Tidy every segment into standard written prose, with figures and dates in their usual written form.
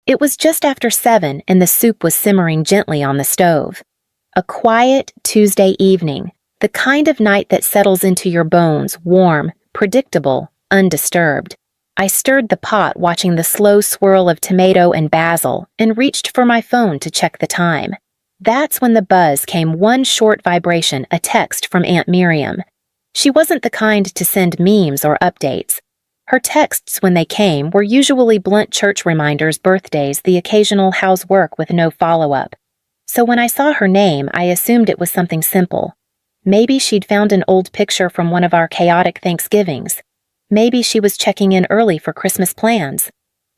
It was just after 7 and the soup was simmering gently on the stove. A quiet Tuesday evening, the kind of night that settles into your bones, warm, predictable, undisturbed. I stirred the pot watching the slow swirl of tomato and basil and reached for my phone to check the time. That's when the buzz came, one short vibration, a text from Aunt Miriam. She wasn't the kind to send memes or updates. Her texts, when they came, were usually blunt church reminders, birthdays, the occasional how's work with no follow-up. So when I saw her name, I assumed it was something simple. Maybe she'd found an old picture from one of our chaotic Thanksgivings. Maybe she was checking in early for Christmas plans.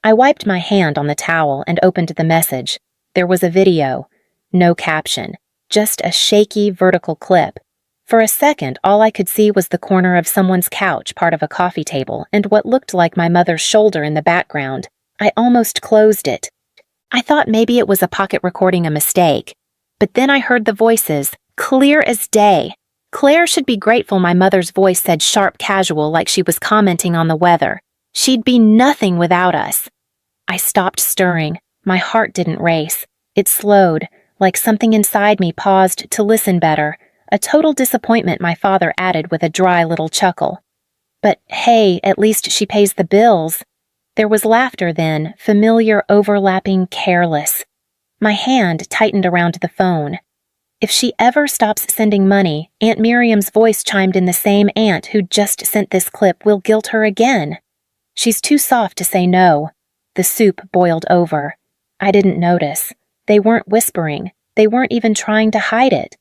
I wiped my hand on the towel and opened the message. There was a video. No caption. Just a shaky, vertical clip. For a second, all I could see was the corner of someone's couch, part of a coffee table, and what looked like my mother's shoulder in the background. I almost closed it. I thought maybe it was a pocket recording, a mistake. But then I heard the voices, clear as day. Claire should be grateful, my mother's voice said, sharp, casual, like she was commenting on the weather. She'd be nothing without us. I stopped stirring. My heart didn't race. It slowed, like something inside me paused to listen better. A total disappointment, my father added with a dry little chuckle. But hey, at least she pays the bills. There was laughter then, familiar, overlapping, careless. My hand tightened around the phone. If she ever stops sending money, Aunt Miriam's voice chimed in, the same aunt who'd just sent this clip will guilt her again. She's too soft to say no. The soup boiled over. I didn't notice. They weren't whispering. They weren't even trying to hide it.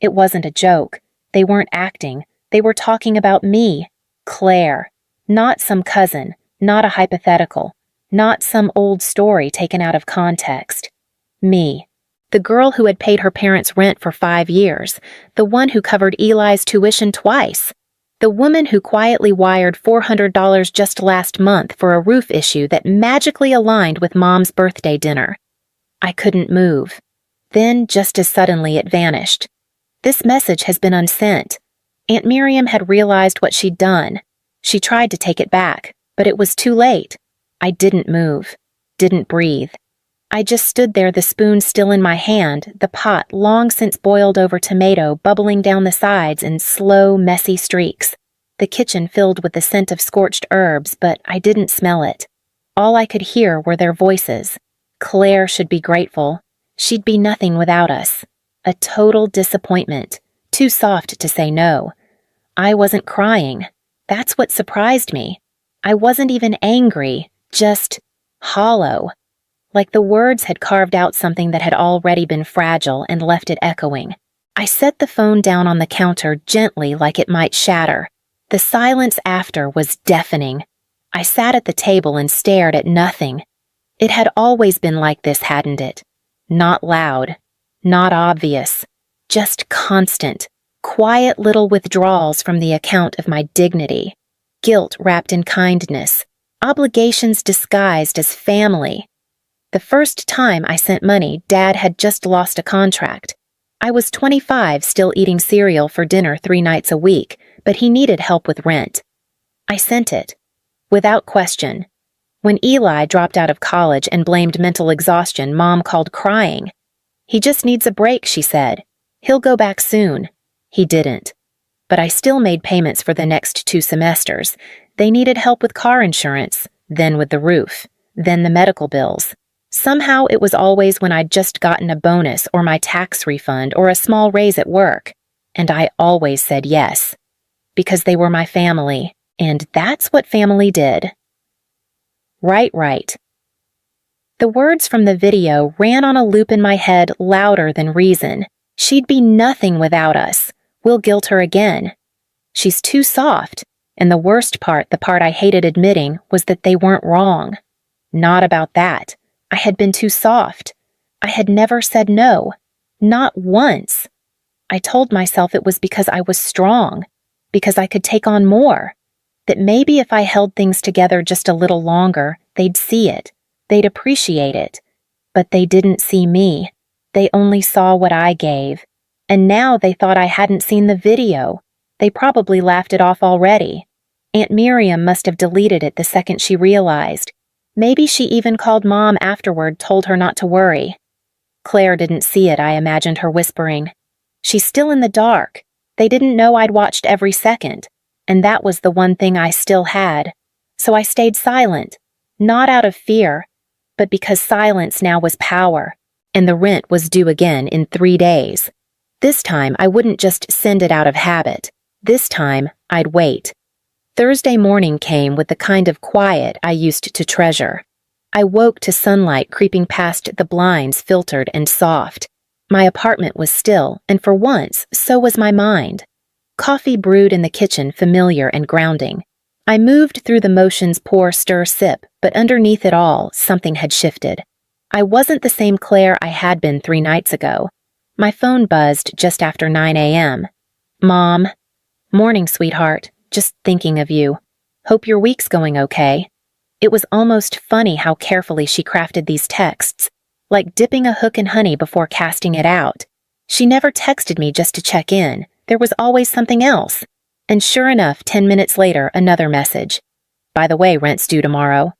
It wasn't a joke. They weren't acting. They were talking about me, Claire. Not some cousin, not a hypothetical, not some old story taken out of context. Me. The girl who had paid her parents' rent for 5 years, the one who covered Eli's tuition twice, the woman who quietly wired $400 just last month for a roof issue that magically aligned with Mom's birthday dinner. I couldn't move. Then, just as suddenly, it vanished. This message has been unsent. Aunt Miriam had realized what she'd done. She tried to take it back, but it was too late. I didn't move, didn't breathe. I just stood there, the spoon still in my hand, the pot long since boiled over tomato bubbling down the sides in slow, messy streaks. The kitchen filled with the scent of scorched herbs, but I didn't smell it. All I could hear were their voices. Claire should be grateful. She'd be nothing without us. A total disappointment. Too soft to say no. I wasn't crying. That's what surprised me. I wasn't even angry, just hollow. Like the words had carved out something that had already been fragile and left it echoing. I set the phone down on the counter gently, like it might shatter. The silence after was deafening. I sat at the table and stared at nothing. It had always been like this, hadn't it? Not loud. Not obvious, just constant, quiet little withdrawals from the account of my dignity, guilt wrapped in kindness, obligations disguised as family. The first time I sent money, Dad had just lost a contract. I was 25, still eating cereal for dinner 3 nights a week, but he needed help with rent. I sent it, without question. When Eli dropped out of college and blamed mental exhaustion, Mom called crying. He just needs a break, she said. He'll go back soon. He didn't. But I still made payments for the next 2 semesters. They needed help with car insurance, then with the roof, then the medical bills. Somehow it was always when I'd just gotten a bonus or my tax refund or a small raise at work. And I always said yes. Because they were my family, and that's what family did. Right. The words from the video ran on a loop in my head, louder than reason. She'd be nothing without us. We'll guilt her again. She's too soft. And the worst part, the part I hated admitting, was that they weren't wrong. Not about that. I had been too soft. I had never said no. Not once. I told myself it was because I was strong. Because I could take on more. That maybe if I held things together just a little longer, they'd see it. They'd appreciate it. But they didn't see me. They only saw what I gave. And now they thought I hadn't seen the video. They probably laughed it off already. Aunt Miriam must have deleted it the second she realized. Maybe she even called Mom afterward, told her not to worry. Claire didn't see it, I imagined her whispering. She's still in the dark. They didn't know I'd watched every second, and that was the one thing I still had. So I stayed silent, not out of fear, but because silence now was power, and the rent was due again in 3 days. This time I wouldn't just send it out of habit. This time I'd wait. Thursday morning came with the kind of quiet I used to treasure. I woke to sunlight creeping past the blinds, filtered and soft. My apartment was still, and for once, so was my mind. Coffee brewed in the kitchen, familiar and grounding. I moved through the motions, pour, stir, sip, but underneath it all, something had shifted. I wasn't the same Claire I had been 3 nights ago. My phone buzzed just after 9 a.m. Mom. Morning, sweetheart. Just thinking of you. Hope your week's going okay. It was almost funny how carefully she crafted these texts, like dipping a hook in honey before casting it out. She never texted me just to check in. There was always something else. And sure enough, 10 minutes later, another message. By the way, rent's due tomorrow.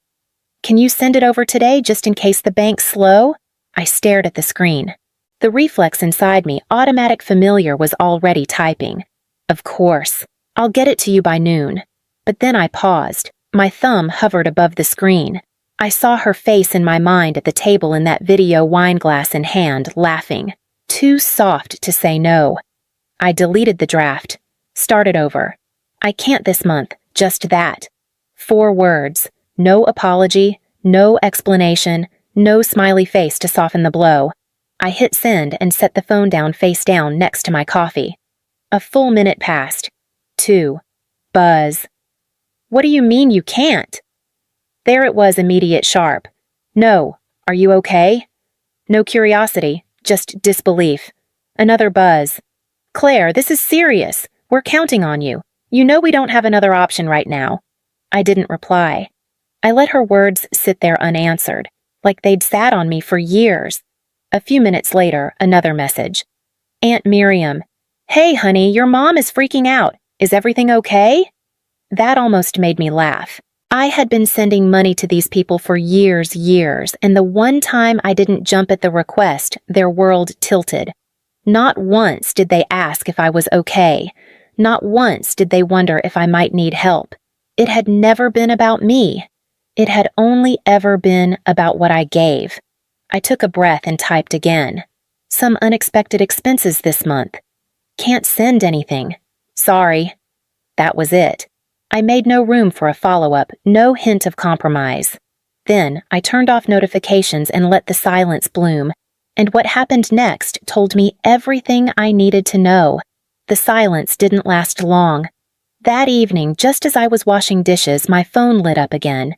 Can you send it over today just in case the bank's slow? I stared at the screen. The reflex inside me, automatic familiar, was already typing. Of course. I'll get it to you by noon. But then I paused. My thumb hovered above the screen. I saw her face in my mind at the table in that video, wine glass in hand, laughing. Too soft to say no. I deleted the draft. Started over. I can't this month, just that. 4 words. No apology, no explanation, no smiley face to soften the blow. I hit send and set the phone down face down next to my coffee. A full minute passed. 2. Buzz. What do you mean you can't? There it was, immediate, sharp. No. Are you okay? No curiosity, just disbelief. Another buzz. Claire, this is serious. We're counting on you. You know we don't have another option right now. I didn't reply. I let her words sit there unanswered, like they'd sat on me for years. A few minutes later, another message. Aunt Miriam. Hey, honey, your mom is freaking out. Is everything okay? That almost made me laugh. I had been sending money to these people for years, and the one time I didn't jump at the request, their world tilted. Not once did they ask if I was okay. Not once did they wonder if I might need help. It had never been about me. It had only ever been about what I gave. I took a breath and typed again. Some unexpected expenses this month. Can't send anything. Sorry. That was it. I made no room for a follow-up, no hint of compromise. Then I turned off notifications and let the silence bloom, and what happened next told me everything I needed to know. The silence didn't last long. That evening, just as I was washing dishes, my phone lit up again.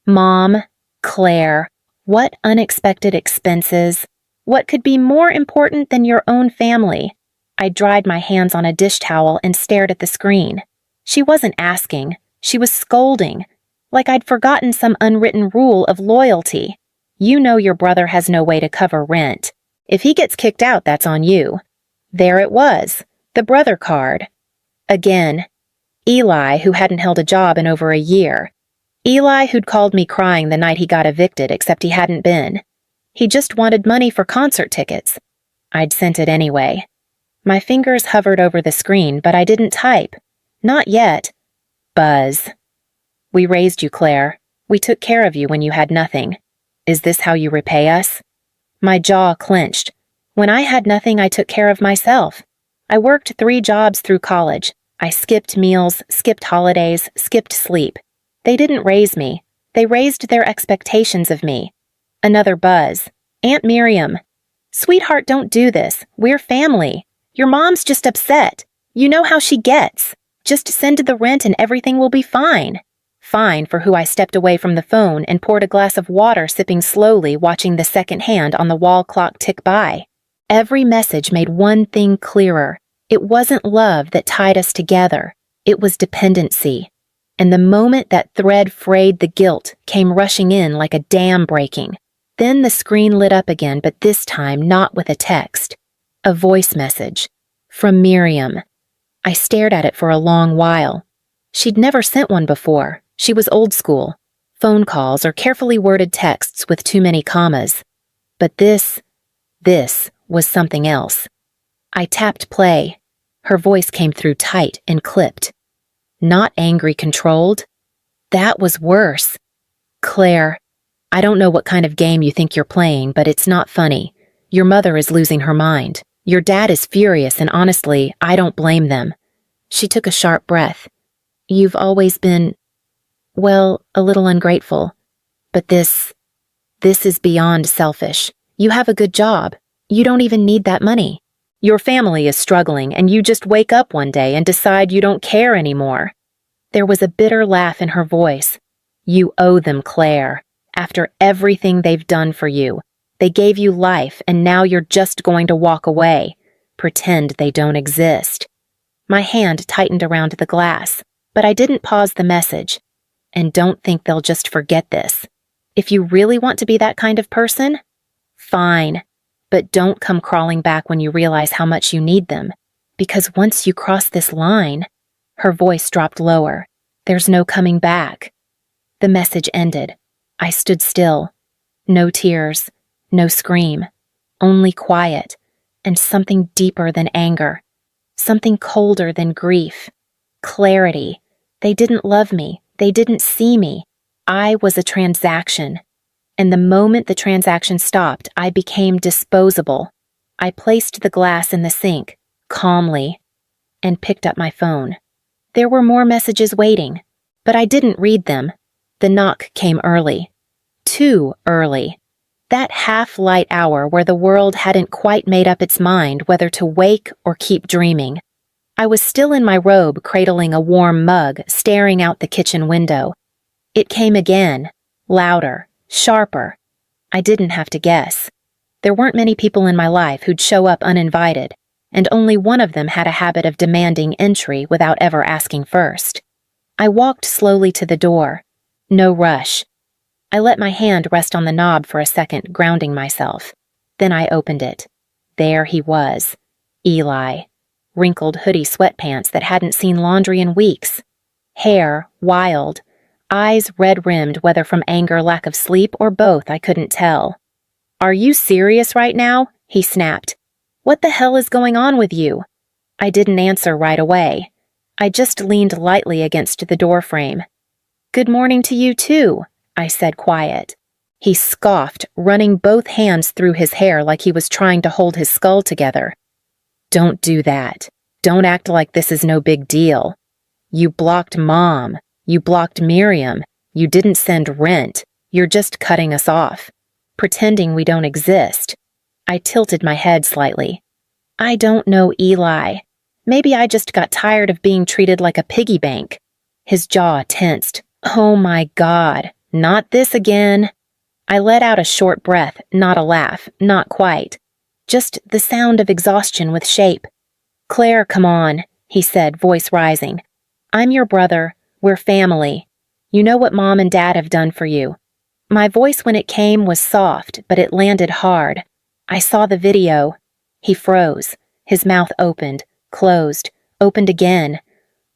Mom, Claire, what unexpected expenses? What could be more important than your own family? I dried my hands on a dish towel and stared at the screen. She wasn't asking. She was scolding, like I'd forgotten some unwritten rule of loyalty. You know your brother has no way to cover rent. If he gets kicked out, that's on you. There it was, the brother card. Again. Eli, who hadn't held a job in over a year. Eli, who'd called me crying the night he got evicted, except he hadn't been. He just wanted money for concert tickets. I'd sent it anyway. My fingers hovered over the screen, but I didn't type. Not yet. Buzz. We raised you, Claire. We took care of you when you had nothing. Is this how you repay us? My jaw clenched. When I had nothing, I took care of myself. I worked 3 jobs through college. I skipped meals, skipped holidays, skipped sleep. They didn't raise me. They raised their expectations of me. Another buzz. Aunt Miriam. Sweetheart, don't do this. We're family. Your mom's just upset. You know how she gets. Just send the rent and everything will be fine. Fine for who I stepped away from the phone and poured a glass of water, sipping slowly, watching the second hand on the wall clock tick by. Every message made one thing clearer. It wasn't love that tied us together. It was dependency. And the moment that thread frayed, the guilt came rushing in like a dam breaking. Then the screen lit up again, but this time not with a text. A voice message. From Miriam. I stared at it for a long while. She'd never sent one before. She was old school. phone calls, or carefully worded texts with too many commas. But this was something else. I tapped play. Her voice came through tight and clipped. Not angry, controlled. That was worse. Claire, I don't know what kind of game you think you're playing, but it's not funny. Your mother is losing her mind. Your dad is furious, and honestly, I don't blame them. She took a sharp breath. You've always been, well, a little ungrateful. But this is beyond selfish. You have a good job. You don't even need that money. Your family is struggling, and you just wake up one day and decide you don't care anymore. There was a bitter laugh in her voice. You owe them, Claire. After everything they've done for you, they gave you life, and now you're just going to walk away. Pretend they don't exist. My hand tightened around the glass, but I didn't pause the message. And don't think they'll just forget this. If you really want to be that kind of person, fine. But don't come crawling back when you realize how much you need them. Because once you cross this line, her voice dropped lower. There's no coming back. The message ended. I stood still. No tears, no scream, only quiet, and something deeper than anger, something colder than grief. Clarity. They didn't love me. They didn't see me. I was a transaction. And the moment the transaction stopped, I became disposable. I placed the glass in the sink, calmly, and picked up my phone. There were more messages waiting, but I didn't read them. The knock came early. Too early. That half-light hour where the world hadn't quite made up its mind whether to wake or keep dreaming. I was still in my robe, cradling a warm mug, staring out the kitchen window. It came again, louder, sharper. I didn't have to guess. There weren't many people in my life who'd show up uninvited, and only one of them had a habit of demanding entry without ever asking first. I walked slowly to the door. No rush. I let my hand rest on the knob for a second, grounding myself. Then I opened it. There he was. Eli. Wrinkled hoodie sweatpants that hadn't seen laundry in weeks. Hair wild. Eyes red-rimmed, whether from anger, lack of sleep, or both, I couldn't tell. Are you serious right now? He snapped. What the hell is going on with you? I didn't answer right away. I just leaned lightly against the doorframe. Good morning to you too, I said quiet. He scoffed, running both hands through his hair like he was trying to hold his skull together. Don't do that. Don't act like this is no big deal. You blocked Mom. You blocked Miriam. You didn't send rent. You're just cutting us off. Pretending we don't exist. I tilted my head slightly. I don't know Eli. Maybe I just got tired of being treated like a piggy bank. His jaw tensed. Oh my God, not this again. I let out a short breath, not a laugh, not quite. Just the sound of exhaustion with shape. Claire, come on, he said, voice rising. I'm your brother. We're family. You know what Mom and Dad have done for you. My voice when it came was soft, but it landed hard. I saw the video. He froze. His mouth opened, closed, opened again.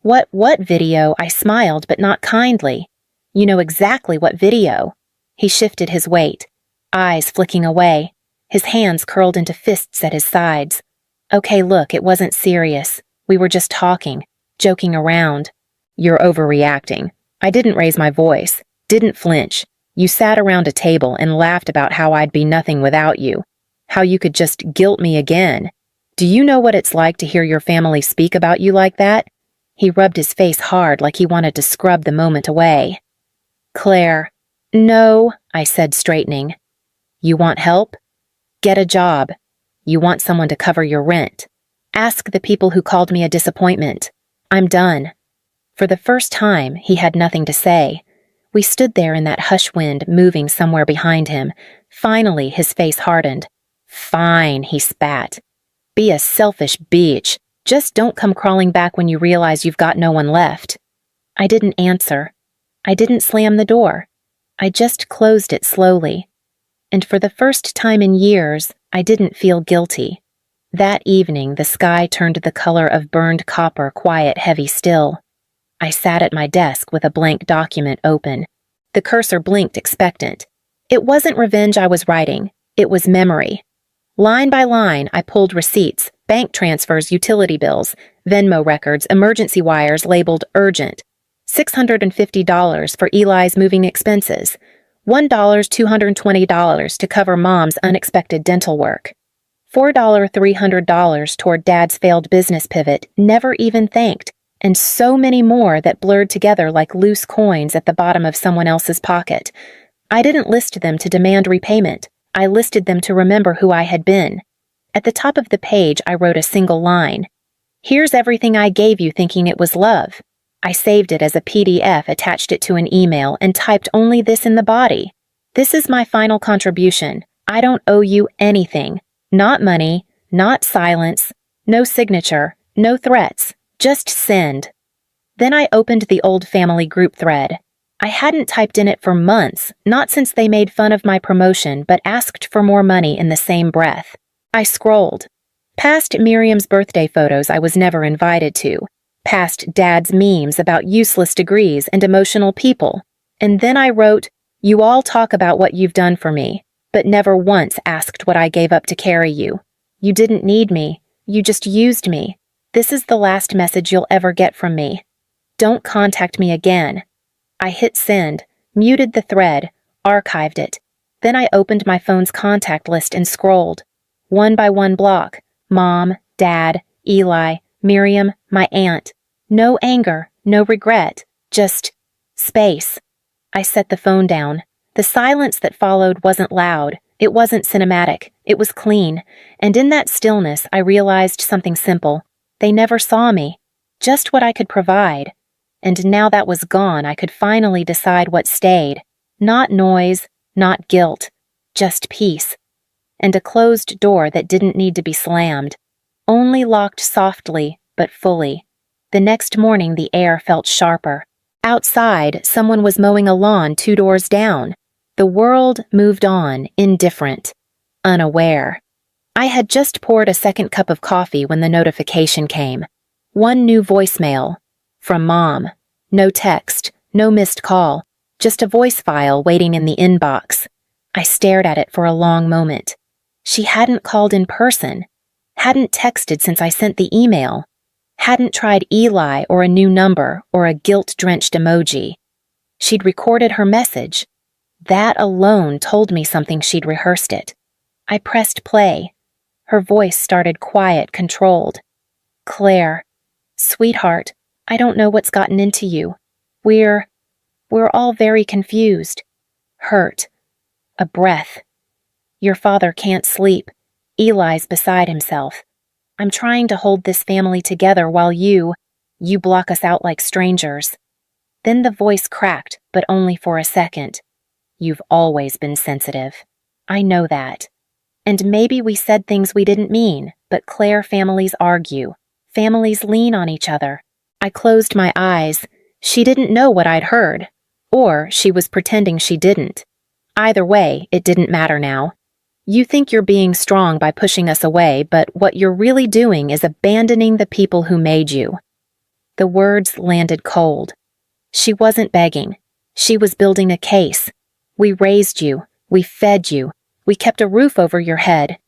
What video? I smiled, but not kindly. You know exactly what video. He shifted his weight, eyes flicking away, his hands curled into fists at his sides. Okay, look, it wasn't serious. We were just talking, joking around. You're overreacting. I didn't raise my voice, didn't flinch. You sat around a table and laughed about how I'd be nothing without you, how you could just guilt me again. Do you know what it's like to hear your family speak about you like that? He rubbed his face hard like he wanted to scrub the moment away. Claire. No, I said, straightening. You want help? Get a job. You want someone to cover your rent. Ask the people who called me a disappointment. I'm done. For the first time, he had nothing to say. We stood there in that hush wind moving somewhere behind him. Finally, his face hardened. Fine, he spat. Be a selfish bitch. Just don't come crawling back when you realize you've got no one left. I didn't answer. I didn't slam the door. I just closed it slowly. And for the first time in years, I didn't feel guilty. That evening, the sky turned the color of burned copper, quiet, heavy still. I sat at my desk with a blank document open. The cursor blinked expectant. It wasn't revenge I was writing. It was memory. Line by line, I pulled receipts, bank transfers, utility bills, Venmo records, emergency wires labeled urgent, $650 for Eli's moving expenses, $220 to cover Mom's unexpected dental work, $300 toward Dad's failed business pivot, never even thanked, and so many more that blurred together like loose coins at the bottom of someone else's pocket. I didn't list them to demand repayment. I listed them to remember who I had been. At the top of the page, I wrote a single line. Here's everything I gave you thinking it was love. I saved it as a PDF, attached it to an email, and typed only this in the body. This is my final contribution. I don't owe you anything. Not money, not silence, no signature, no threats. Just send. Then I opened the old family group thread. I hadn't typed in it for months, not since they made fun of my promotion, but asked for more money in the same breath. I scrolled. Past Miriam's birthday photos I was never invited to. Past Dad's memes about useless degrees and emotional people. And then I wrote, "You all talk about what you've done for me, but never once asked what I gave up to carry you. You didn't need me. You just used me. This is the last message you'll ever get from me. Don't contact me again." I hit send, muted the thread, archived it. Then I opened my phone's contact list and scrolled. One by one block. Mom, Dad, Eli, Miriam, my aunt. No anger, no regret, just space. I set the phone down. The silence that followed wasn't loud. It wasn't cinematic. It was clean. And in that stillness, I realized something simple. They never saw me. Just what I could provide. And now that was gone, I could finally decide what stayed. Not noise, not guilt, just peace. And a closed door that didn't need to be slammed. Only locked softly, but fully. The next morning, the air felt sharper. Outside, someone was mowing a lawn 2 doors down. The world moved on, indifferent, unaware. I had just poured a second cup of coffee when the notification came. One new voicemail. From Mom. No text, no missed call, just a voice file waiting in the inbox. I stared at it for a long moment. She hadn't called in person, hadn't texted since I sent the email, hadn't tried Eli or a new number or a guilt-drenched emoji. She'd recorded her message. That alone told me something she'd rehearsed it. I pressed play. Her voice started quiet, controlled. "Claire, sweetheart, I don't know what's gotten into you. We're all very confused. Hurt. A breath. Your father can't sleep. Eli's beside himself. I'm trying to hold this family together while you block us out like strangers." Then the voice cracked, but only for a second. "You've always been sensitive. I know that. And maybe we said things we didn't mean, but Claire, families argue. Families lean on each other." I closed my eyes. She didn't know what I'd heard. Or she was pretending she didn't. Either way, it didn't matter now. You think you're being strong by pushing us away, but what you're really doing is abandoning the people who made you. The words landed cold. She wasn't begging. She was building a case. We raised you. We fed you. We kept a roof over your head.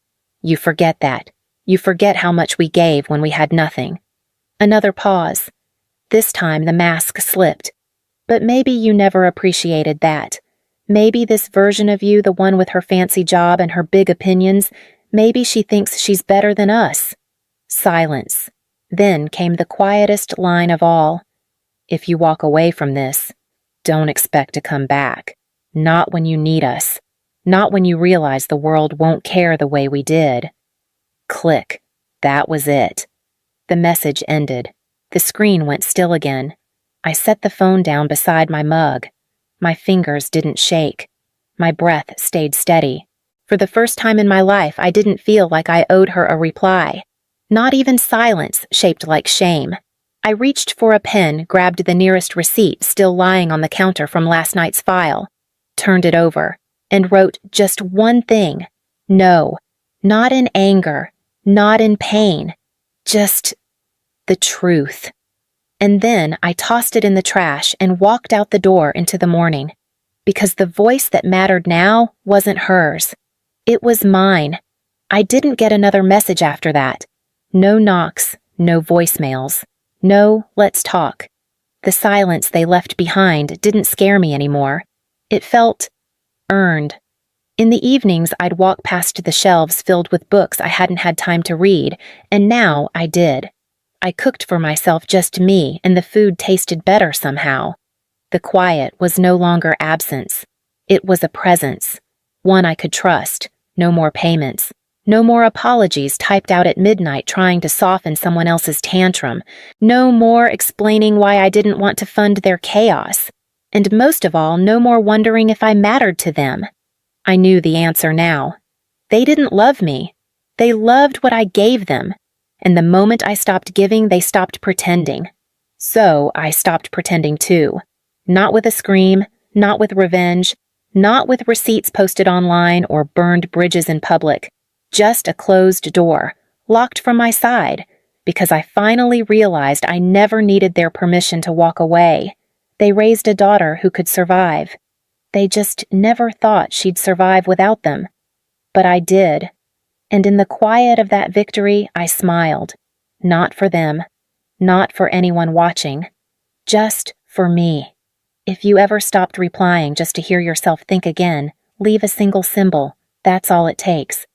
You forget that. You forget how much we gave when we had nothing. Another pause. This time the mask slipped. But maybe you never appreciated that. Maybe this version of you, the one with her fancy job and her big opinions, maybe she thinks she's better than us. Silence. Then came the quietest line of all. "If you walk away from this, don't expect to come back. Not when you need us. Not when you realize the world won't care the way we did." Click. That was it. The message ended. The screen went still again. I set the phone down beside my mug. My fingers didn't shake. My breath stayed steady. For the first time in my life, I didn't feel like I owed her a reply. Not even silence shaped like shame. I reached for a pen, grabbed the nearest receipt still lying on the counter from last night's file, turned it over, and wrote just one thing. No, not in anger, not in pain, just the truth. And then I tossed it in the trash and walked out the door into the morning. because the voice that mattered now wasn't hers. It was mine. I didn't get another message after that. No knocks, no voicemails. No, let's talk. The silence they left behind didn't scare me anymore. It felt earned. In the evenings, I'd walk past the shelves filled with books I hadn't had time to read, and now I did. I cooked for myself, just me, and the food tasted better somehow. The quiet was no longer absence. It was a presence, one I could trust. No more payments. No more apologies typed out at midnight trying to soften someone else's tantrum. No more explaining why I didn't want to fund their chaos. And most of all, no more wondering if I mattered to them. I knew the answer now. They didn't love me. They loved what I gave them. And the moment I stopped giving, they stopped pretending. So I stopped pretending too. Not with a scream, not with revenge, not with receipts posted online or burned bridges in public. Just a closed door, locked from my side, because I finally realized I never needed their permission to walk away. They raised a daughter who could survive. They just never thought she'd survive without them. But I did. And in the quiet of that victory, I smiled. Not for them. Not for anyone watching. Just for me. If you ever stopped replying just to hear yourself think again, leave a single symbol. That's all it takes.